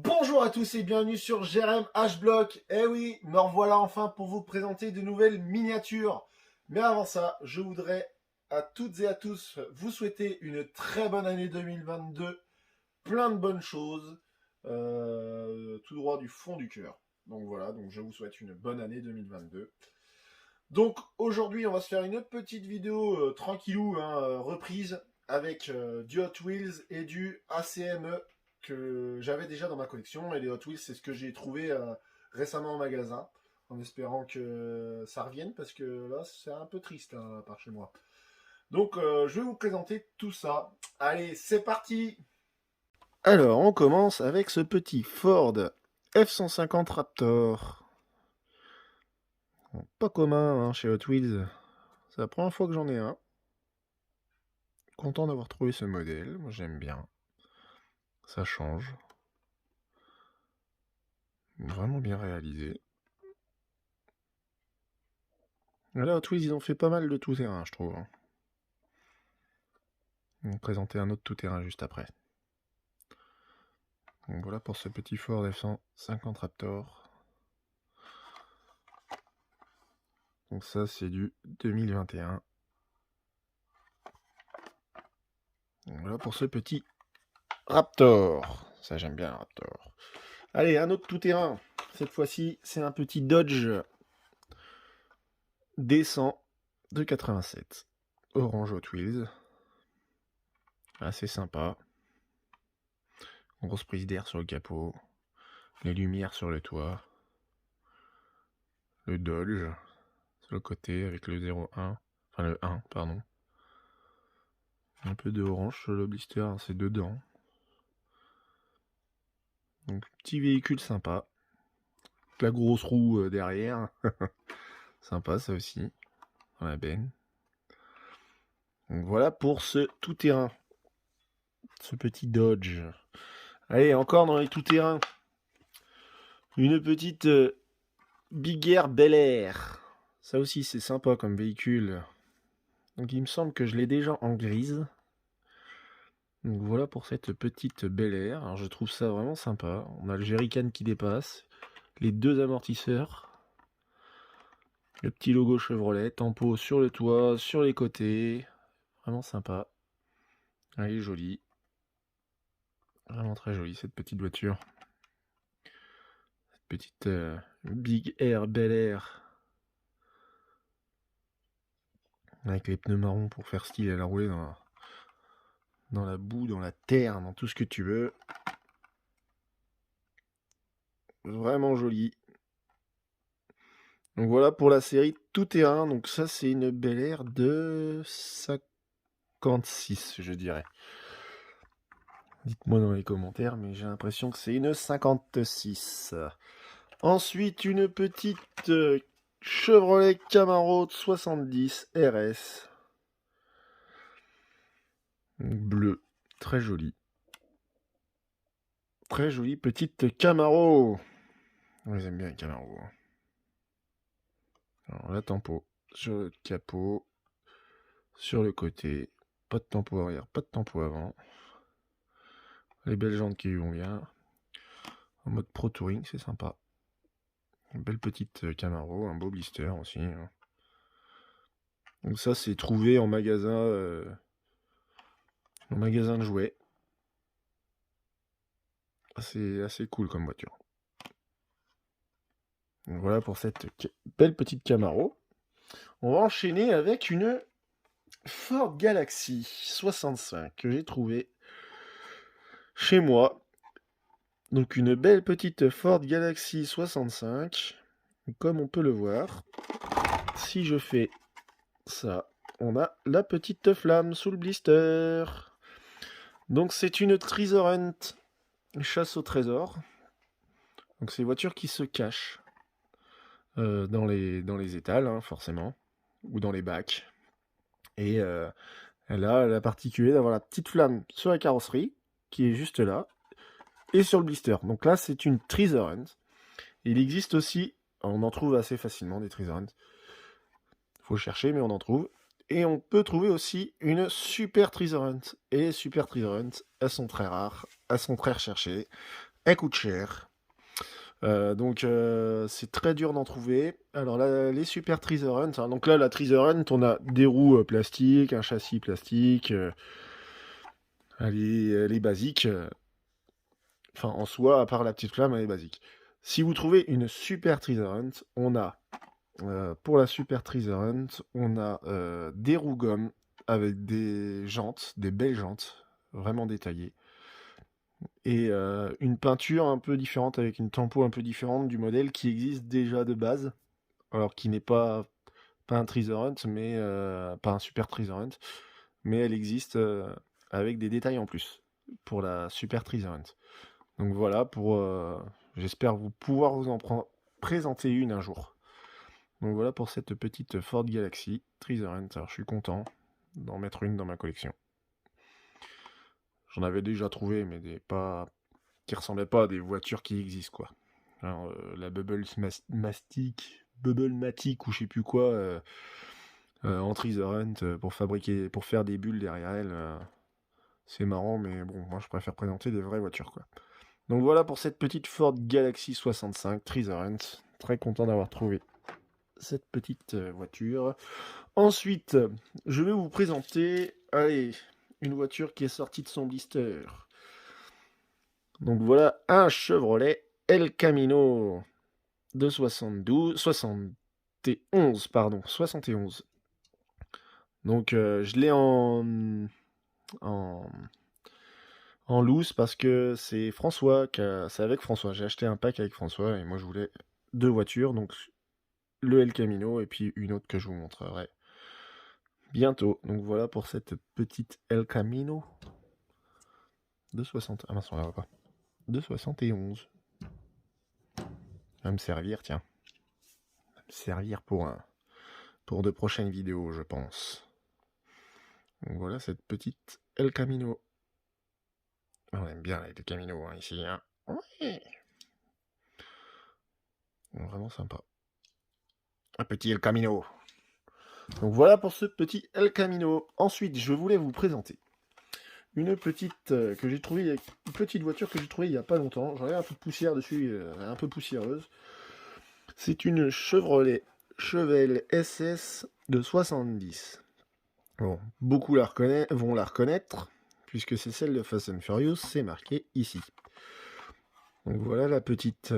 Bonjour à tous et bienvenue sur GRM H-Block. Eh oui, me revoilà enfin pour vous présenter de nouvelles miniatures. Mais avant ça, je voudrais à toutes et à tous vous souhaiter une très bonne année 2022. Plein de bonnes choses, tout droit du fond du cœur. Donc voilà, donc je vous souhaite une bonne année 2022. Donc aujourd'hui, on va se faire une petite vidéo tranquillou, reprise avec du Hot Wheels et du ACME que j'avais déjà dans ma collection. Et les Hot Wheels, c'est ce que j'ai trouvé récemment en magasin, en espérant que ça revienne parce que là, c'est un peu triste par chez moi. Donc je vais vous présenter tout ça. Allez, c'est parti. Alors, on commence avec ce petit Ford F-150 Raptor. Bon, pas commun chez Hot Wheels. C'est la première fois que j'en ai un. Content d'avoir trouvé ce modèle, moi j'aime bien. Ça change. Vraiment bien réalisé. Là, Hot Wheels, ils ont fait pas mal de tout-terrain, je trouve. Ils vont présenter un autre tout-terrain juste après. Donc voilà pour ce petit Ford F-150 Raptor. Donc ça, c'est du 2021. Donc voilà pour ce petit Raptor. Ça, j'aime bien, Raptor. Allez, un autre tout-terrain. Cette fois-ci, c'est un petit Dodge D100 de 87. Orange Hot Wheels. Assez sympa. Grosse prise d'air sur le capot. Les lumières sur le toit. Le Dodge sur le côté avec le 01. Enfin le 1, pardon. Un peu de orange sur le blister, c'est dedans. Donc petit véhicule sympa. La grosse roue derrière. Sympa ça aussi. Dans la benne. Donc voilà pour ce tout-terrain. Ce petit Dodge. Allez, encore dans les tout-terrains. Une petite Big Air Bel Air. Ça aussi c'est sympa comme véhicule. Donc il me semble que je l'ai déjà en grise. Donc voilà pour cette petite Bel Air. Alors je trouve ça vraiment sympa. On a le jerrycan qui dépasse. Les deux amortisseurs. Le petit logo Chevrolet. Tempo sur le toit, sur les côtés. Vraiment sympa. Elle est jolie. Vraiment très jolie cette petite voiture. Cette petite Big Air Bel Air. Avec les pneus marrons pour faire style. Elle a roulé dans la boue, dans la terre, dans tout ce que tu veux. Vraiment joli. Donc voilà pour la série tout terrain. Donc ça c'est une Bel Air de 56 je dirais. Dites-moi dans les commentaires, mais j'ai l'impression que c'est une 56. Ensuite une petite Chevrolet Camaro de 70 RS. Bleu, très joli. Très jolie petite Camaro. On les aime bien les Camaro. Alors la tempo sur le capot, sur le côté, pas de tempo arrière, pas de tempo avant. Les belles jantes qui vont bien. En mode Pro Touring, c'est sympa. Une belle petite Camaro, un beau blister aussi. Donc ça c'est trouvé en magasin de jouets. C'est assez cool comme voiture. Donc voilà pour cette belle petite Camaro. On va enchaîner avec une Ford Galaxy 65 que j'ai trouvée chez moi. Donc une belle petite Ford Galaxy 65. Comme on peut le voir, si je fais ça, on a la petite flamme sous le blister. Donc c'est une Treasure Hunt, chasse au trésor. Donc c'est une voiture qui se cache dans les étals, forcément, ou dans les bacs. Et elle a la particularité d'avoir la petite flamme sur la carrosserie, qui est juste là, et sur le blister. Donc là, c'est une Treasure Hunt. Il existe aussi, on en trouve assez facilement des Treasure Hunt. Faut chercher, mais on en trouve. Et on peut trouver aussi une Super Treasure Hunt. Et les Super Treasure Hunt, elles sont très rares, elles sont très recherchées. elle coûte cher. Donc c'est très dur d'en trouver. Alors là, les Super Treasure Hunt, hein, donc là la Treasure Hunt, on a des roues plastiques, un châssis plastique, elle est basique. Enfin en soi, à part la petite flamme, elle est basique. Si vous trouvez une Super Treasure Hunt, on a pour la Super Treasure Hunt, on a des roues gomme avec des jantes, des belles jantes, vraiment détaillées. Et une peinture un peu différente avec une tempo un peu différente du modèle qui existe déjà de base. Alors qui n'est pas un Treasure Hunt, mais pas un Super Treasure Hunt, mais elle existe avec des détails en plus pour la Super Treasure Hunt. Donc voilà, j'espère pouvoir vous en présenter une un jour. Donc voilà pour cette petite Ford Galaxy Treasure Hunt. Alors je suis content d'en mettre une dans ma collection. J'en avais déjà trouvé, mais qui ressemblaient pas à des voitures qui existent, quoi. Alors, la Bubble Matic ou je sais plus quoi, en Treasure Hunt pour faire des bulles derrière elle. C'est marrant, mais bon, moi je préfère présenter des vraies voitures, quoi. Donc voilà pour cette petite Ford Galaxy 65 Treasure Hunt. Très content d'avoir trouvé cette petite voiture. Ensuite, je vais vous présenter, allez, une voiture qui est sortie de son blister. Donc voilà un Chevrolet El Camino de 71, pardon, 71. Donc je l'ai en, en loose parce que c'est c'est avec François. J'ai acheté un pack avec François et moi je voulais deux voitures, donc le El Camino et puis une autre que je vous montrerai bientôt. Donc voilà pour cette petite El Camino de 60. Ah mince, on la voit pas. De 71. Va me servir, tiens. Va me servir pour de prochaines vidéos, je pense. Donc voilà cette petite El Camino. On aime bien les Camino hein, ici. Hein. Oui. Vraiment sympa. Un petit El Camino. Donc voilà pour ce petit El Camino. Ensuite, je voulais vous présenter une petite que j'ai trouvée, une petite voiture que j'ai trouvée il n'y a pas longtemps. J'en ai un peu de poussière dessus, un peu poussiéreuse. C'est une Chevrolet Chevelle SS de 70. Bon, beaucoup vont la reconnaître, puisque c'est celle de Fast and Furious, c'est marqué ici. Donc voilà la petite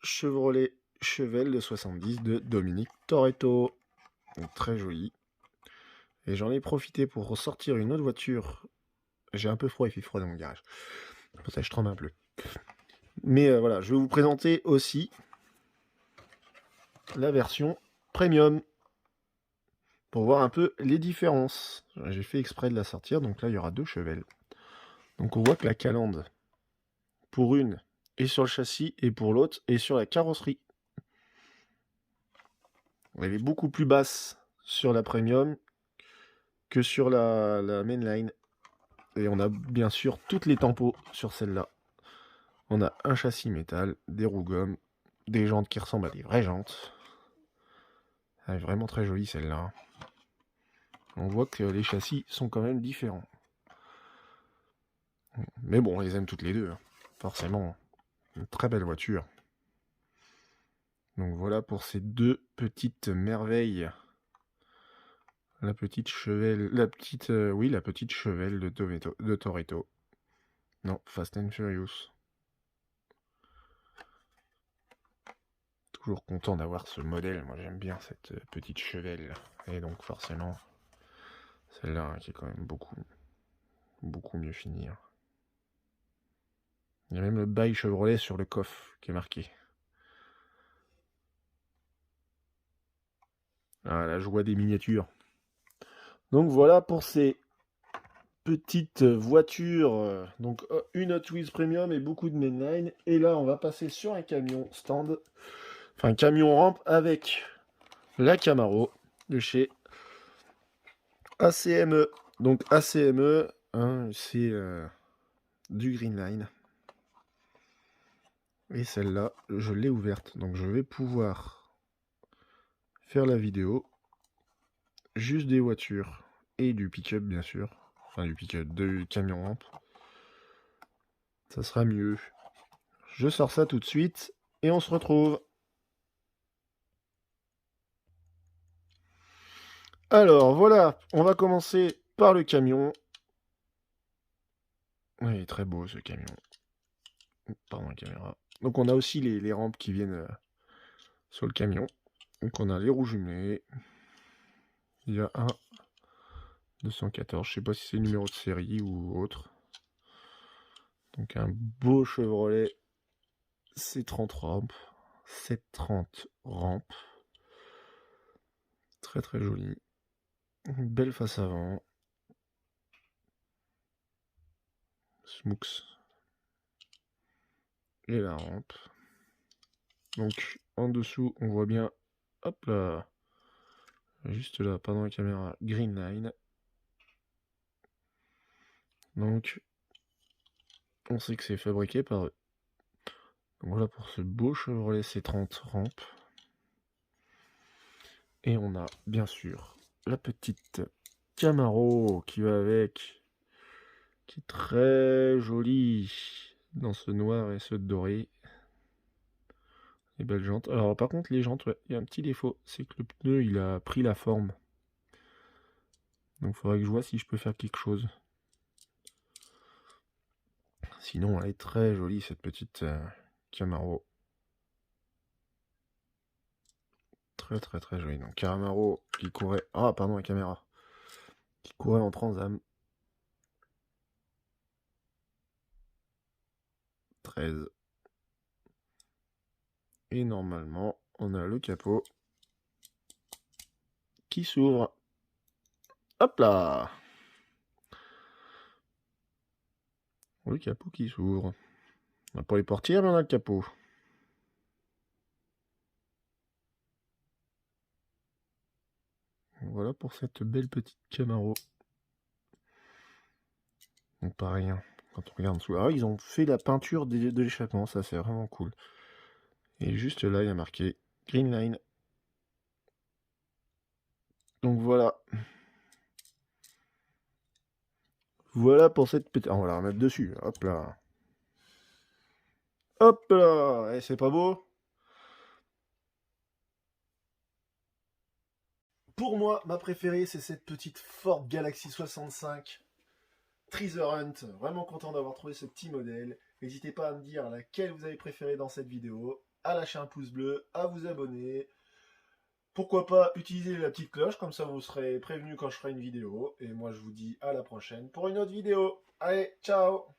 Chevrolet Chevelle de 70 de Dominique Toretto. Donc, très jolie. Et j'en ai profité pour ressortir une autre voiture. J'ai un peu froid, il fait froid dans mon garage. Pour ça, je tremble un peu. Mais voilà, je vais vous présenter aussi la version premium pour voir un peu les différences. J'ai fait exprès de la sortir, donc là il y aura deux chevelles. Donc on voit que la calandre, pour une, est sur le châssis et pour l'autre est sur la carrosserie. Elle est beaucoup plus basse sur la premium que sur la mainline. Et on a bien sûr toutes les tampos sur celle-là. On a un châssis métal, des roues gomme, des jantes qui ressemblent à des vraies jantes. Elle est vraiment très jolie celle-là. On voit que les châssis sont quand même différents. Mais bon, on les aime toutes les deux. Hein. Forcément, une très belle voiture. Donc voilà pour ces deux petites merveilles. La petite chevelle, la petite chevelle de Toretto. Non, Fast and Furious. Toujours content d'avoir ce modèle. Moi j'aime bien cette petite chevelle. Et donc forcément, celle-là hein, qui est quand même beaucoup mieux finie. Hein. Il y a même le bail Chevrolet sur le coffre qui est marqué. Ah, la joie des miniatures. Donc voilà pour ces petites voitures. Donc une Hot Wheels Premium et beaucoup de mainline. Et là on va passer sur un camion stand. Enfin camion rampe avec la Camaro de chez ACME. Donc ACME, hein, c'est du Greenline. Et celle-là, je l'ai ouverte. Donc je vais pouvoir faire la vidéo. Juste des voitures. Et du pick-up bien sûr. Enfin du pick-up, du camion rampe. Ça sera mieux. je sors ça tout de suite et on se retrouve. Alors voilà, on va commencer par le camion. Il est très beau ce camion. Pardon la caméra. Donc on a aussi les rampes qui viennent sur le camion. Donc on a les roues jumelées. Il y a un 214, je sais pas si c'est le numéro de série ou autre. Donc un beau Chevrolet C30 rampe. 730 rampe. Très très joli. Une belle face avant. Smooks. Et la rampe. Donc en dessous on voit bien, hop là, juste là, pas dans la caméra, Green Line. Donc on sait que c'est fabriqué par eux. Donc voilà pour ce beau Chevrolet C30 rampe. Et on a bien sûr la petite Camaro qui va avec, qui est très jolie dans ce noir et ce doré. Les belles jantes. Alors par contre les jantes, ouais, il y a un petit défaut, c'est que le pneu il a pris la forme. Donc il faudrait que je vois si je peux faire quelque chose. Sinon elle est très jolie cette petite Camaro. Très très très jolie. Donc Camaro qui courait... Ah pardon la caméra. Qui courait en Trans-Am. 13. Et normalement on a le capot qui s'ouvre. Hop là! Le capot qui s'ouvre. On n'a pas les portières, mais on a le capot. Voilà pour cette belle petite Camaro. Donc pareil, hein, quand on regarde en dessous. Ah, ils ont fait la peinture de l'échappement, ça c'est vraiment cool. Et juste là, il y a marqué Green Line. Donc voilà. Voilà pour cette petite... Ah, on va la remettre dessus. Hop là. Hop là. Et c'est pas beau? Pour moi, ma préférée, c'est cette petite Ford Galaxy 65 Treasure Hunt. Vraiment content d'avoir trouvé ce petit modèle. N'hésitez pas à me dire laquelle vous avez préféré dans cette vidéo, à lâcher un pouce bleu, à vous abonner. Pourquoi pas utiliser la petite cloche, comme ça vous serez prévenu quand je ferai une vidéo. Et moi je vous dis à la prochaine pour une autre vidéo. Allez, ciao!